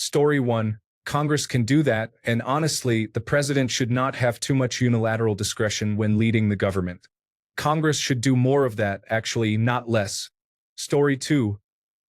Story 1. Congress can do that, and honestly, the president should not have too much unilateral discretion when leading the government. Congress should do more of that, actually, not less. Story 2.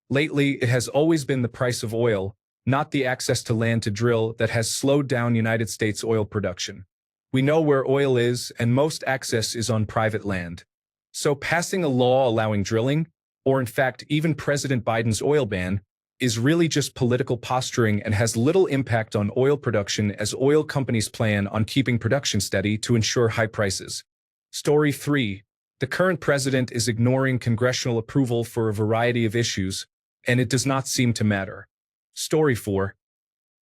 Lately, it has always been the price of oil, not the access to land to drill, that has slowed down United States oil production. We know where oil is, and most access is on private land. So passing a law allowing drilling, or in fact even President Biden's oil ban, is really just political posturing and has little impact on oil production as oil companies plan on keeping production steady to ensure high prices. Story 3. The current president is ignoring congressional approval for a variety of issues, and it does not seem to matter. Story 4.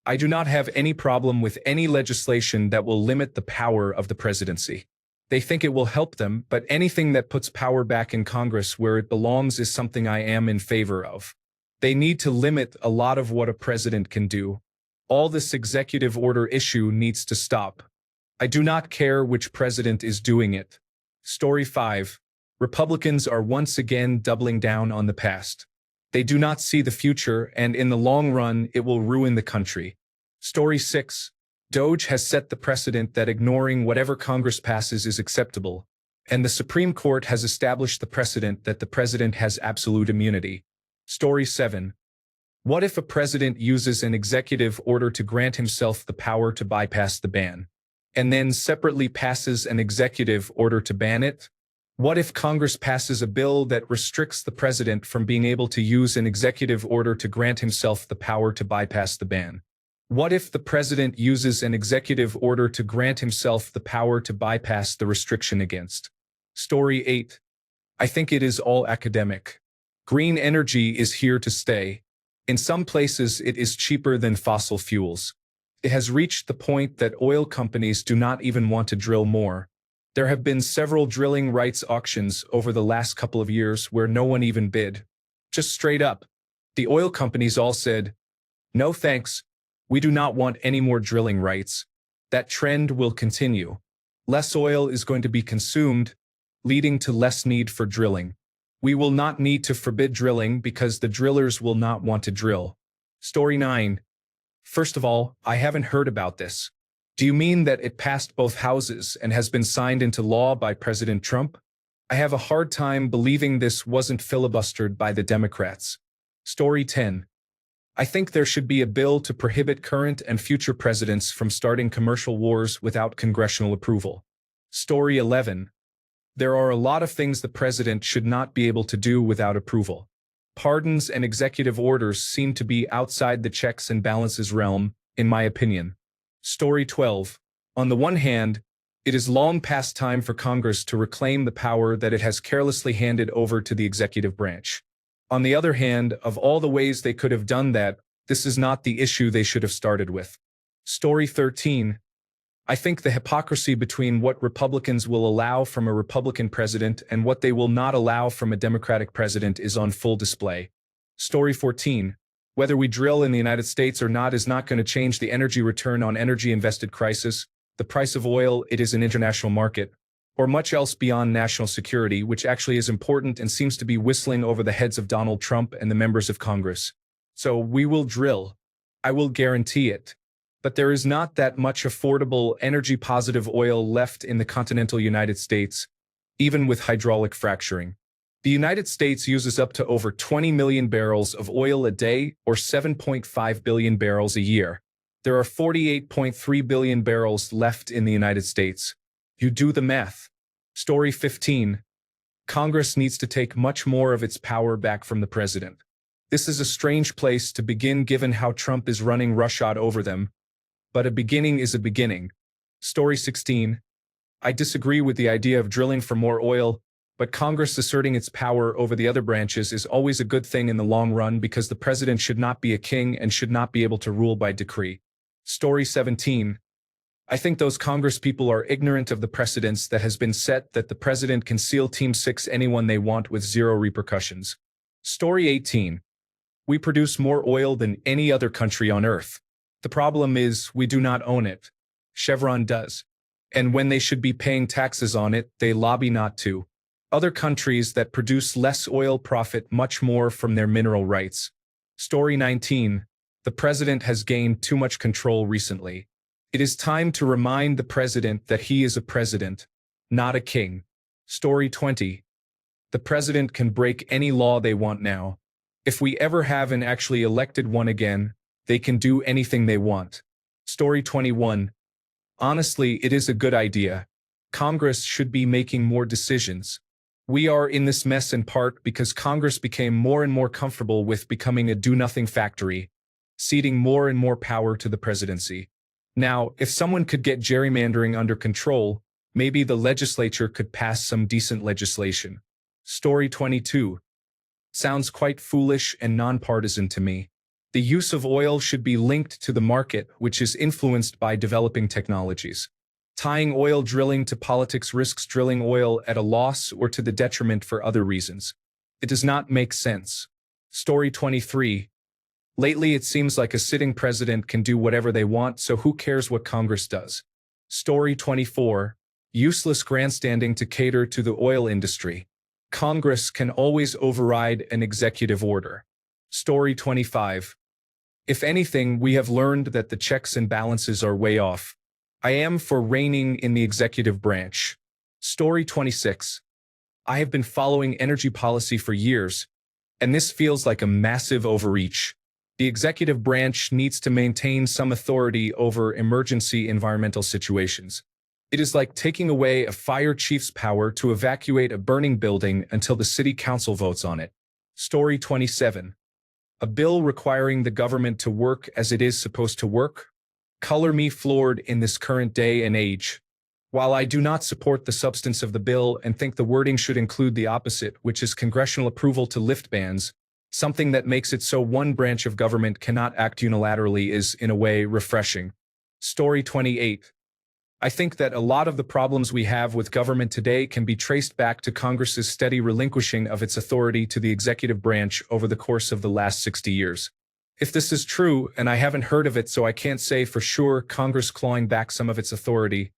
I do not have any problem with any legislation that will limit the power of the presidency. They think it will help them, but anything that puts power back in Congress where it belongs is something I am in favor of. They need to limit a lot of what a president can do. All this executive order issue needs to stop. I do not care which president is doing it. Story 5. Republicans are once again doubling down on the past. They do not see the future, and in the long run, it will ruin the country. Story 6. DOJ has set the precedent that ignoring whatever Congress passes is acceptable, and the Supreme Court has established the precedent that the president has absolute immunity. Story 7. What if a president uses an executive order to grant himself the power to bypass the ban, and then separately passes an executive order to ban it? What if Congress passes a bill that restricts the president from being able to use an executive order to grant himself the power to bypass the ban? What if the president uses an executive order to grant himself the power to bypass the restriction against? Story 8. I think it is all academic. Green energy is here to stay. In some places, it is cheaper than fossil fuels. It has reached the point that oil companies do not even want to drill more. There have been several drilling rights auctions over the last couple of years where no one even bid. Just straight up. The oil companies all said, "No thanks, we do not want any more drilling rights." That trend will continue. Less oil is going to be consumed, leading to less need for drilling. We will not need to forbid drilling because the drillers will not want to drill. Story 9. First of all, I haven't heard about this. Do you mean that it passed both houses and has been signed into law by President Trump? I have a hard time believing this wasn't filibustered by the Democrats. Story 10. I think there should be a bill to prohibit current and future presidents from starting commercial wars without congressional approval. Story 11. There are a lot of things the president should not be able to do without approval. Pardons and executive orders seem to be outside the checks and balances realm, in my opinion. Story 12. On the one hand, it is long past time for Congress to reclaim the power that it has carelessly handed over to the executive branch. On the other hand, of all the ways they could have done that, this is not the issue they should have started with. Story 13. I think the hypocrisy between what Republicans will allow from a Republican president and what they will not allow from a Democratic president is on full display. Story 14. Whether we drill in the United States or not is not going to change the energy return on energy invested crisis, the price of oil, it is an international market, or much else beyond national security, which actually is important and seems to be whistling over the heads of Donald Trump and the members of Congress. So we will drill. I will guarantee it. But there is not that much affordable energy-positive oil left in the continental United States, even with hydraulic fracturing. The United States uses up to over 20 million barrels of oil a day, or 7.5 billion barrels a year. There are 48.3 billion barrels left in the United States. You do the math. Story 15. Congress needs to take much more of its power back from the president. This is a strange place to begin given how Trump is running roughshod over them, but a beginning is a beginning. Story 16. I disagree with the idea of drilling for more oil, but Congress asserting its power over the other branches is always a good thing in the long run because the president should not be a king and should not be able to rule by decree. Story 17. I think those Congress people are ignorant of the precedents that has been set that the president can seal Team 6 anyone they want with zero repercussions. Story 18. We produce more oil than any other country on Earth. The problem is we do not own it. Chevron does. And when they should be paying taxes on it, they lobby not to. Other countries that produce less oil profit much more from their mineral rights. Story 19. The president has gained too much control recently. It is time to remind the president that he is a president, not a king. Story 20. The president can break any law they want now. If we ever have an actually elected one again, they can do anything they want. Story 21. Honestly, it is a good idea. Congress should be making more decisions. We are in this mess in part because Congress became more and more comfortable with becoming a do-nothing factory, ceding more and more power to the presidency. Now, if someone could get gerrymandering under control, maybe the legislature could pass some decent legislation. Story 22. Sounds quite foolish and nonpartisan to me. The use of oil should be linked to the market, which is influenced by developing technologies. Tying oil drilling to politics risks drilling oil at a loss or to the detriment for other reasons. It does not make sense. Story 23. Lately, it seems like a sitting president can do whatever they want, so who cares what Congress does? Story 24. Useless grandstanding to cater to the oil industry. Congress can always override an executive order. Story 25. If anything, we have learned that the checks and balances are way off. I am for reigning in the executive branch. Story 26. I have been following energy policy for years, and this feels like a massive overreach. The executive branch needs to maintain some authority over emergency environmental situations. It is like taking away a fire chief's power to evacuate a burning building until the city council votes on it. Story 27. A bill requiring the government to work as it is supposed to work? Color me floored in this current day and age. While I do not support the substance of the bill and think the wording should include the opposite, which is congressional approval to lift bans, something that makes it so one branch of government cannot act unilaterally is, in a way, refreshing. Story 28. I think that a lot of the problems we have with government today can be traced back to Congress's steady relinquishing of its authority to the executive branch over the course of the last 60 years. If this is true, and I haven't heard of it so I can't say for sure, Congress clawing back some of its authority,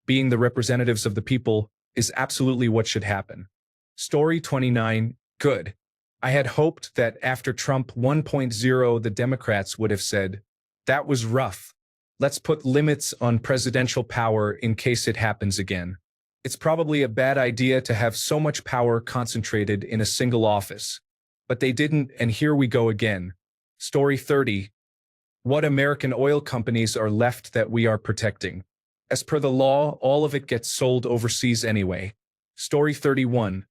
being the representatives of the people, is absolutely what should happen. Story 29. Good. I had hoped that after Trump 1.0 the Democrats would have said, that was rough. Let's put limits on presidential power in case it happens again. It's probably a bad idea to have so much power concentrated in a single office. But they didn't, and here we go again. Story 30. What American oil companies are left that we are protecting? As per the law, all of it gets sold overseas anyway. Story 31.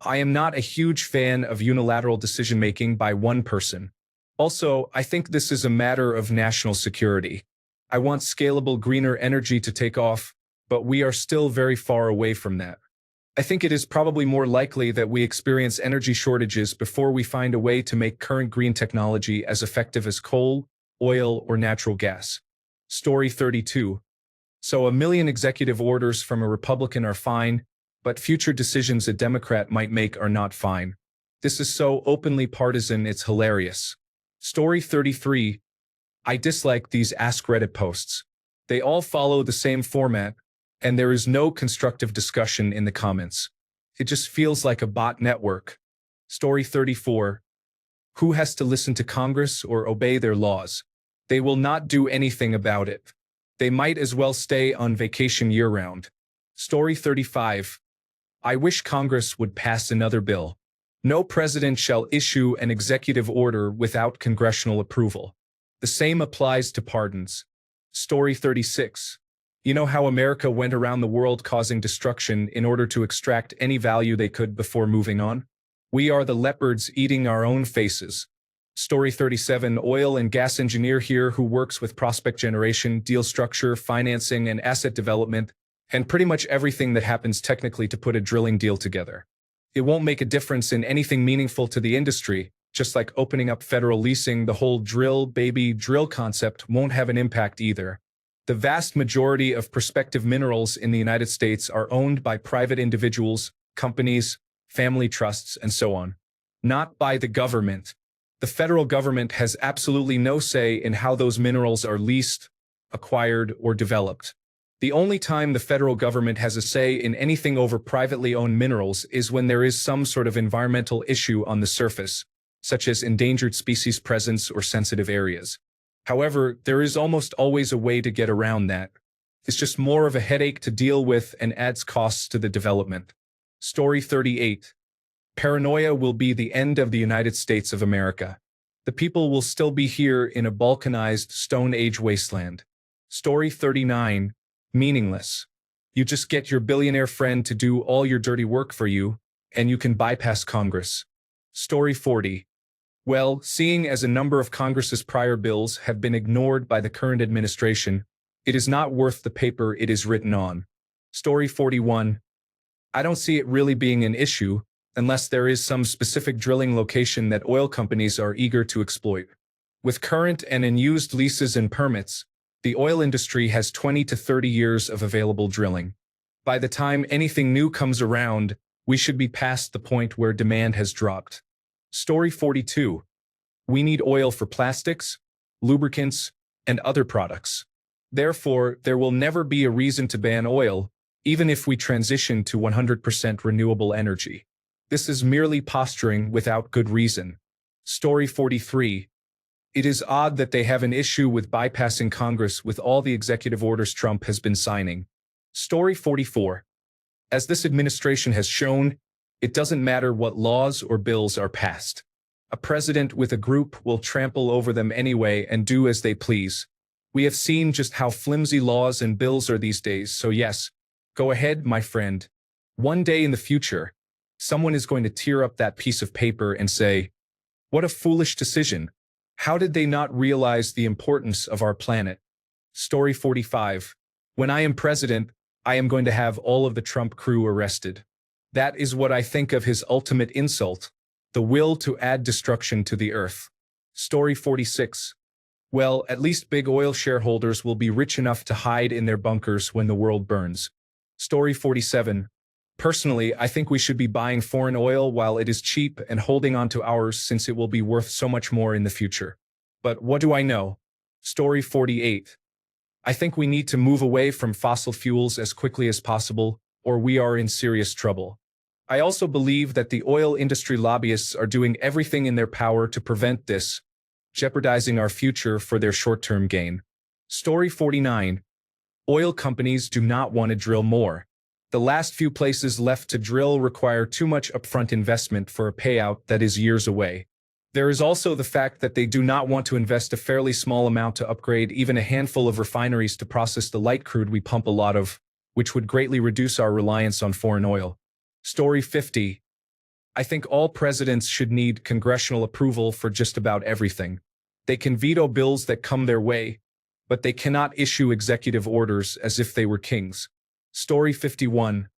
I am not a huge fan of unilateral decision-making by one person. Also, I think this is a matter of national security. I want scalable greener energy to take off, but we are still very far away from that. I think it is probably more likely that we experience energy shortages before we find a way to make current green technology as effective as coal, oil, or natural gas. Story 32. So 1 million executive orders from a Republican are fine, but future decisions a Democrat might make are not fine. This is so openly partisan it's hilarious. Story 33. I dislike these AskReddit posts. They all follow the same format, and there is no constructive discussion in the comments. It just feels like a bot network. Story 34. Who has to listen to Congress or obey their laws? They will not do anything about it. They might as well stay on vacation year-round. Story 35. I wish Congress would pass another bill. No president shall issue an executive order without congressional approval. The same applies to pardons. Story 36. You know how America went around the world causing destruction in order to extract any value they could before moving on? We are the leopards eating our own faces. Story 37. Oil and gas engineer here who works with prospect generation, deal structure, financing, and asset development, and pretty much everything that happens technically to put a drilling deal together. It won't make a difference in anything meaningful to the industry. Just like opening up federal leasing, the whole drill, baby, drill concept won't have an impact either. The vast majority of prospective minerals in the United States are owned by private individuals, companies, family trusts, and so on. Not by the government. The federal government has absolutely no say in how those minerals are leased, acquired, or developed. The only time the federal government has a say in anything over privately owned minerals is when there is some sort of environmental issue on the surface, such as endangered species presence or sensitive areas. However, there is almost always a way to get around that. It's just more of a headache to deal with and adds costs to the development. Story 38. Paranoia will be the end of the United States of America. The people will still be here in a balkanized Stone Age wasteland. Story 39. Meaningless. You just get your billionaire friend to do all your dirty work for you, and you can bypass Congress. Story 40. Well, seeing as a number of Congress's prior bills have been ignored by the current administration, it is not worth the paper it is written on. Story 41. I don't see it really being an issue, unless there is some specific drilling location that oil companies are eager to exploit. With current and unused leases and permits, the oil industry has 20 to 30 years of available drilling. By the time anything new comes around, we should be past the point where demand has dropped. Story 42. We need oil for plastics, lubricants, and other products. Therefore, there will never be a reason to ban oil, even if we transition to 100% renewable energy. This is merely posturing without good reason. Story 43. It is odd that they have an issue with bypassing Congress with all the executive orders Trump has been signing. Story 44. As this administration has shown, it doesn't matter what laws or bills are passed. A president with a group will trample over them anyway and do as they please. We have seen just how flimsy laws and bills are these days, so yes, go ahead, my friend. One day in the future, someone is going to tear up that piece of paper and say, "What a foolish decision. How did they not realize the importance of our planet?" Story 45. When I am president, I am going to have all of the Trump crew arrested. That is what I think of his ultimate insult, the will to add destruction to the earth. Story 46. Well, at least big oil shareholders will be rich enough to hide in their bunkers when the world burns. Story 47. Personally, I think we should be buying foreign oil while it is cheap and holding on to ours since it will be worth so much more in the future. But what do I know? Story 48. I think we need to move away from fossil fuels as quickly as possible, or we are in serious trouble. I also believe that the oil industry lobbyists are doing everything in their power to prevent this, jeopardizing our future for their short-term gain. Story 49. Oil companies do not want to drill more. The last few places left to drill require too much upfront investment for a payout that is years away. There is also the fact that they do not want to invest a fairly small amount to upgrade even a handful of refineries to process the light crude we pump a lot of, which would greatly reduce our reliance on foreign oil. Story 50. I think all presidents should need congressional approval for just about everything. They can veto bills that come their way, but they cannot issue executive orders as if they were kings. Story 51.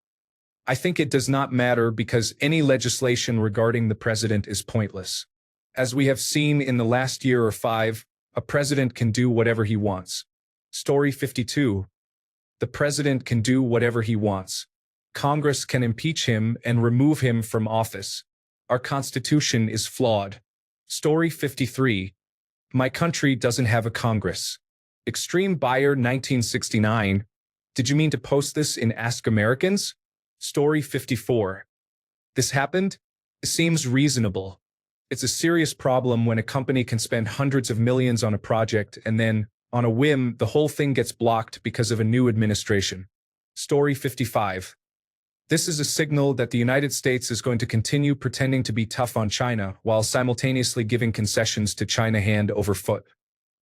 I think it does not matter because any legislation regarding the president is pointless. As we have seen in the last year or 5, a president can do whatever he wants. Story 52. The president can do whatever he wants. Congress can impeach him and remove him from office. Our Constitution is flawed. Story 53. My country doesn't have a Congress. Extreme Buyer 1969. Did you mean to post this in Ask Americans? Story 54. This happened? It seems reasonable. It's a serious problem when a company can spend hundreds of millions on a project and then, on a whim, the whole thing gets blocked because of a new administration. Story 55. This is a signal that the United States is going to continue pretending to be tough on China while simultaneously giving concessions to China hand over foot.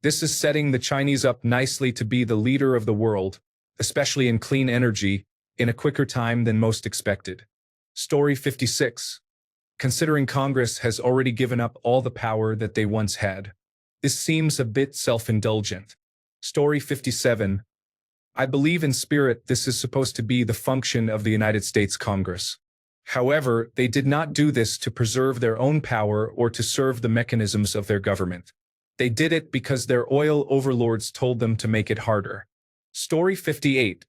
This is setting the Chinese up nicely to be the leader of the world, especially in clean energy, in a quicker time than most expected. Story 56. Considering Congress has already given up all the power that they once had. This seems a bit self-indulgent. Story 57. I believe in spirit this is supposed to be the function of the United States Congress. However, they did not do this to preserve their own power or to serve the mechanisms of their government. They did it because their oil overlords told them to make it harder. Story 58.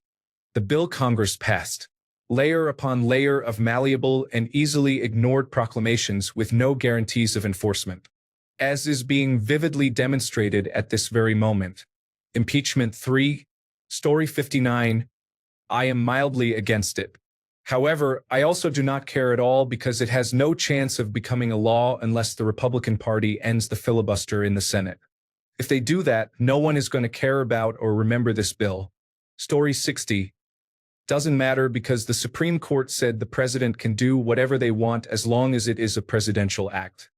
The bill Congress passed. Layer upon layer of malleable and easily ignored proclamations with no guarantees of enforcement. As is being vividly demonstrated at this very moment. Impeachment 3. Story 59. I am mildly against it. However, I also do not care at all because it has no chance of becoming a law unless the Republican Party ends the filibuster in the Senate. If they do that, no one is going to care about or remember this bill. Story 60. Doesn't matter because the Supreme Court said the president can do whatever they want as long as it is a presidential act.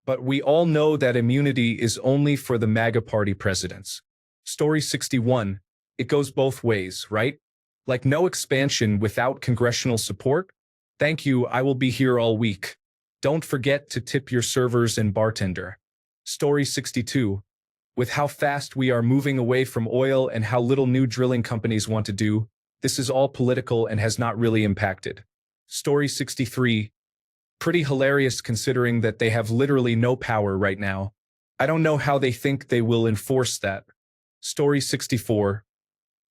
But we all know that immunity is only for the MAGA party presidents. Story 61. It goes both ways, right? Like no expansion without congressional support? Thank you, I will be here all week. Don't forget to tip your servers and bartender. Story 62. With how fast we are moving away from oil and how little new drilling companies want to do, this is all political and has not really impacted. Story 63. Pretty hilarious considering that they have literally no power right now. I don't know how they think they will enforce that. Story 64.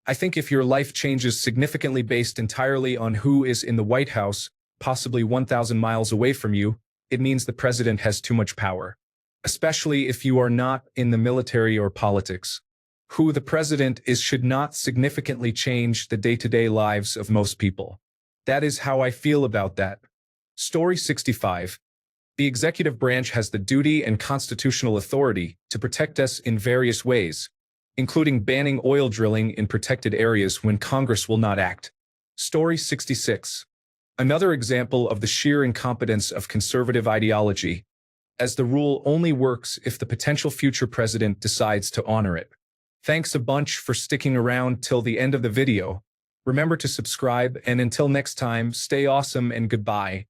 I think if your life changes significantly based entirely on who is in the White House, possibly 1,000 miles away from you, it means the president has too much power. Especially if you are not in the military or politics. Who the president is should not significantly change the day-to-day lives of most people. That is how I feel about that. Story 65. The executive branch has the duty and constitutional authority to protect us in various ways, including banning oil drilling in protected areas when Congress will not act. Story 66. Another example of the sheer incompetence of conservative ideology, as the rule only works if the potential future president decides to honor it. Thanks a bunch for sticking around till the end of the video. Remember to subscribe, and until next time, stay awesome and goodbye.